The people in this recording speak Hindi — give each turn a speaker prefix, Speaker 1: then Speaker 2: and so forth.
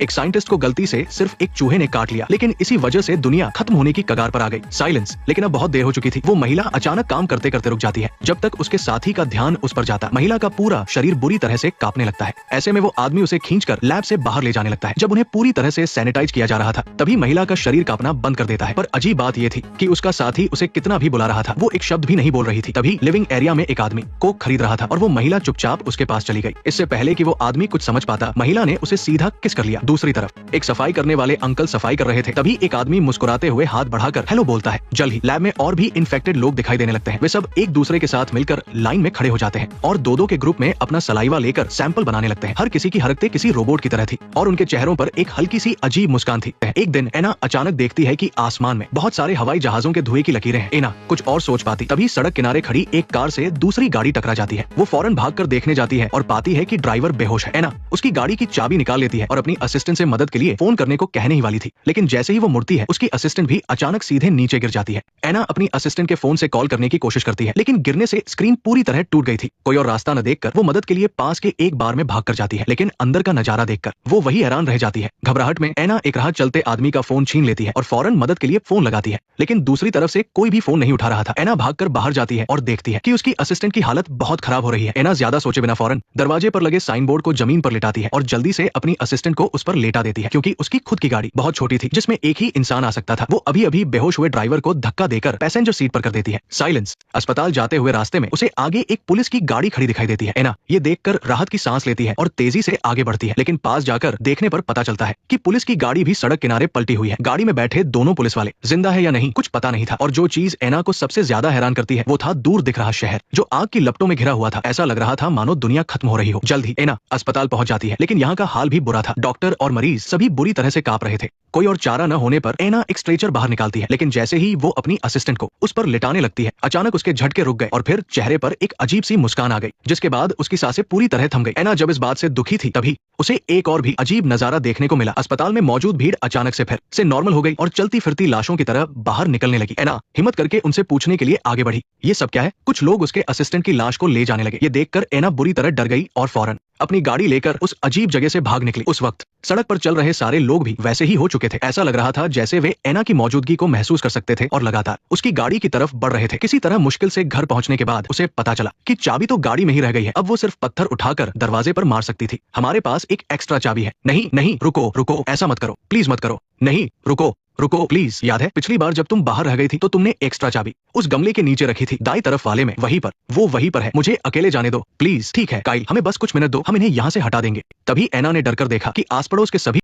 Speaker 1: एक साइंटिस्ट को गलती से सिर्फ एक चूहे ने काट लिया, लेकिन इसी वजह से दुनिया खत्म होने की कगार पर आ गई। साइलेंस। लेकिन अब बहुत देर हो चुकी थी। वो महिला अचानक काम करते करते रुक जाती है। जब तक उसके साथी का ध्यान उस पर जाता, महिला का पूरा शरीर बुरी तरह से कांपने लगता है। ऐसे में वो आदमी उसे खींचकर लैब से बाहर ले जाने लगता है। जब उन्हें पूरी तरह से सैनिटाइज किया जा रहा था, तभी महिला का शरीर कांपना बंद कर देता है। पर अजीब बात यह थी कि उसका साथी उसे कितना भी बुला रहा था, वो एक शब्द भी नहीं बोल रही थी। तभी लिविंग एरिया में एक आदमी कोक खरीद रहा था और वो महिला चुपचाप उसके पास चली गई। इससे पहले कि वो आदमी कुछ समझ पाता, महिला ने उसे सीधा किस कर लिया। दूसरी तरफ एक सफाई करने वाले अंकल सफाई कर रहे थे। तभी एक आदमी मुस्कुराते हुए हाथ बढ़ाकर हेलो बोलता है। जल्द ही लैब में और भी इन्फेक्टेड लोग दिखाई देने लगते हैं। वे सब एक दूसरे के साथ मिलकर लाइन में खड़े हो जाते हैं और दो के ग्रुप में अपना सलाइवा लेकर सैंपल बनाने लगते हैं। हर किसी की हरकतें किसी रोबोट की तरह थी और उनके चेहरों पर एक हल्की सी अजीब मुस्कान थी। एक दिन एना अचानक देखती है कि आसमान में बहुत सारे हवाई जहाजों के धुएं की लकीरें हैं। एना कुछ और सोच पाती, तभी सड़क किनारे खड़ी एक कार से दूसरी गाड़ी टकरा जाती है। वो फौरन भागकर देखने जाती है और पाती है कि ड्राइवर बेहोश है। एना उसकी गाड़ी की चाबी निकाल लेती है और अपनी असिस्टेंट से मदद के लिए फोन करने को कहने ही वाली थी, लेकिन जैसे ही वो मुड़ती है, उसकी असिस्टेंट भी अचानक सीधे नीचे गिर जाती है। एना अपनी असिस्टेंट के फोन से कॉल करने की कोशिश करती है, लेकिन गिरने से स्क्रीन पूरी तरह टूट गई थी। कोई और रास्ता न देखकर वो मदद के लिए पास के एक बार में भाग कर जाती है, लेकिन अंदर का नजारा देखकर वो वही हैरान रह जाती है। घबराहट में एना एक राह चलते आदमी का फोन छीन लेती है और फौरन मदद के लिए फोन लगाती है, लेकिन दूसरी तरफ से कोई भी फोन नहीं उठा रहा था। एना भागकर बाहर जाती है और देखती है कि उसकी असिस्टेंट की हालत बहुत खराब हो रही है। एना ज्यादा सोचे बिना फौरन दरवाजे पर लगे साइन बोर्ड को जमीन पर लेटाती है और जल्दी से अपनी असिस्टेंट को उस पर लेटा देती है, क्योंकि उसकी खुद की गाड़ी बहुत छोटी थी जिसमें एक ही इंसान आ सकता था। वो अभी अभी बेहोश हुए ड्राइवर को धक्का देकर पैसेंजर सीट पर कर देती है। साइलेंस। अस्पताल जाते हुए रास्ते में उसे आगे एक पुलिस की गाड़ी खड़ी दिखाई देती है। एना ये देखकर राहत की सांस लेती है और तेजी से आगे बढ़ती है, लेकिन पास जाकर देखने पर पता चलता है कि पुलिस की गाड़ी भी सड़क किनारे पलटी हुई है। गाड़ी में बैठे दोनों पुलिस वाले जिंदा है या नहीं कुछ पता नहीं था, और जो चीज एना को सबसे ज्यादा हैरान करती है वो था दूर दिख रहा शहर जो आग की लपटों में घिरा हुआ था। ऐसा लग रहा था मानो दुनिया खत्म हो रही हो। जल्द ही एना अस्पताल पहुंच जाती है, लेकिन यहाँ का हाल भी बुरा था। डॉक्टर और मरीज सभी बुरी तरह से कांप रहे थे। कोई और चारा न होने पर एना एक स्ट्रेचर बाहर निकालती है, लेकिन जैसे ही वो अपनी असिस्टेंट को उस पर लिटाने लगती है, अचानक उसके झटके रुक गए और फिर चेहरे पर एक अजीब सी मुस्कान आ गई, जिसके बाद उसकी सांसें पूरी तरह थम गई। एना जब इस बात से दुखी थी, तभी उसे एक और भी अजीब नजारा देखने को मिला। अस्पताल में मौजूद भीड़ अचानक से फिर से नॉर्मल हो गई और चलती फिरती लाशों की तरह बाहर निकलने लगी। एना हिम्मत करके उनसे पूछने के लिए आगे बढ़ी, ये सब क्या है? कुछ लोग उसके असिस्टेंट की लाश को ले जाने लगे। ये देखकर एना बुरी तरह डर गई और फौरन अपनी गाड़ी लेकर उस अजीब जगह से भाग निकली। उस वक्त सड़क पर चल रहे सारे लोग भी वैसे ही हो चुके थे। ऐसा लग रहा था जैसे वे एना की मौजूदगी को महसूस कर सकते थे और लगातार उसकी गाड़ी की तरफ बढ़ रहे थे। किसी तरह मुश्किल से घर पहुंचने के बाद उसे पता चला कि चाबी तो गाड़ी में ही रह गई है। अब वो सिर्फ पत्थर उठाकर दरवाजे पर मार सकती थी। हमारे पास एक एक्स्ट्रा चाबी है। नहीं नहीं, रुको रुको, ऐसा मत करो, प्लीज मत करो। नहीं, रुको रुको प्लीज। याद है पिछली बार जब तुम बाहर रह गई थी तो तुमने एक्स्ट्रा चाबी उस गमले के नीचे रखी थी, दाईं तरफ वाले में। वहीं पर, वो वहीं पर है। मुझे अकेले जाने दो प्लीज। ठीक है काइल, हमें बस कुछ मिनट दो, हम इन्हें यहाँ से हटा देंगे। तभी एना ने डरकर देखा कि आस पड़ोस के सभी